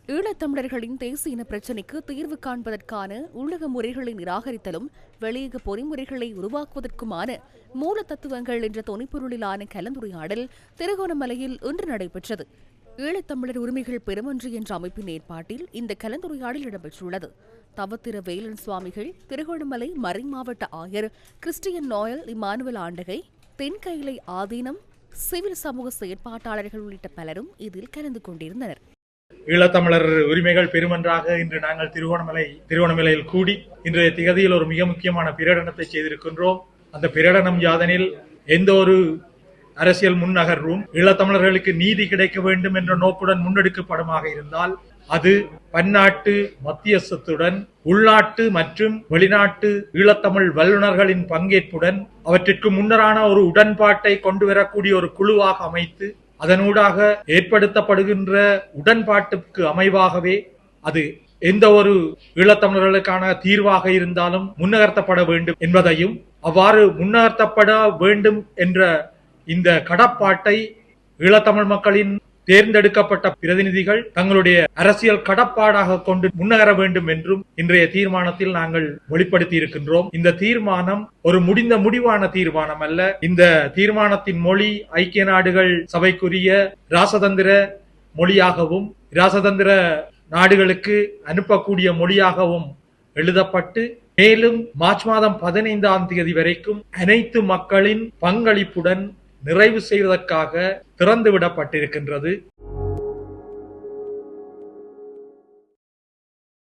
ஈழத்தமிழர்களின் தேசிய இன பிரச்சினைக்கு தீர்வு காண்பதற்கான உள்ளக முறைகளை நிராகரித்தலும் வெளியக பொறிமுறைகளை உருவாக்குவதற்குமான மூல தத்துவங்கள் என்ற தொனிப்பொருளிலான கலந்துரையாடல் திருகோணமலையில் இன்று நடைபெற்றது. ஈழத்தமிழர் உரிமைகள் பெருமொன்று என்ற அமைப்பின் ஏற்பாட்டில் இந்த கலந்துரையாடல் இடம்பெற்றுள்ளது. தவத்திர வேலன் சுவாமிகள், திருகோணமலை மறைமாவட்ட ஆயர் கிறிஸ்டியன் நோயல் இம்மானுவல் ஆண்டகை, தென்கயிலை ஆதீனம், சிவில் சமூக செயற்பாட்டாளர்கள் உள்ளிட்ட பலரும் இதில் கலந்து கொண்டிருந்தனர். ஈழத்தமிழர் உரிமைகள் பெருமன்றாக இன்று நாங்கள் திருகோணமலையில் கூடி இன்றைய திகதியில் ஒரு மிக முக்கியமான பிரகடனத்தை செய்திருக்கின்றோம். அந்த பிரகடனம் யாதெனில், எந்த ஒரு அரசியல் முன்னகர்வும் ஈழத்தமிழர்களுக்கு நீதி கிடைக்க வேண்டும் என்ற நோக்குடன் முன்னெடுக்கப்படுமாக இருந்தால் அது பன்னாட்டு மத்தியஸ்தத்துடன் உள்நாட்டு மற்றும் வெளிநாட்டு ஈழத்தமிழ் வல்லுநர்களின் பங்கேற்புடன் அவற்றிற்கு முன்னரான ஒரு உடன்பாட்டை கொண்டு வரக்கூடிய ஒரு குழுவாக அமைத்து அதனூடாக ஏற்படுத்தப்படுகின்ற உடன்பாட்டுக்கு அமைவாகவே அது எந்த ஒரு ஈழத்தமிழர்களுக்கான தீர்வாக இருந்தாலும் முன்னகர்த்தப்பட வேண்டும் என்பதையும், அவ்வாறு முன்னகர்த்தப்பட வேண்டும் என்ற இந்த கடப்பாட்டை ஈழத்தமிழ் மக்களின் தேர்ந்தெடுக்கப்பட்ட பிரதிநிதிகள் தங்களுடைய அரசியல் கடப்பாடாக கொண்டு முன்னகர வேண்டும் என்றும் இன்றைய தீர்மானத்தில் நாங்கள் வெளிப்படுத்தி இருக்கின்றோம். இந்த தீர்மானம் ஒரு முடிவான தீர்மானம் அல்ல. இந்த தீர்மானத்தின் மொழி ஐக்கிய நாடுகள் சபைக்குரிய ராசதந்திர மொழியாகவும் ராசதந்திர நாடுகளுக்கு அனுப்பக்கூடிய மொழியாகவும் எழுதப்பட்டு மேலும் மார்ச் மாதம் 15ஆம் தேதி வரைக்கும் அனைத்து மக்களின் பங்களிப்புடன் நிறைவு செய்வதற்காக திறந்துவிடப்பட்டிருக்கின்றது.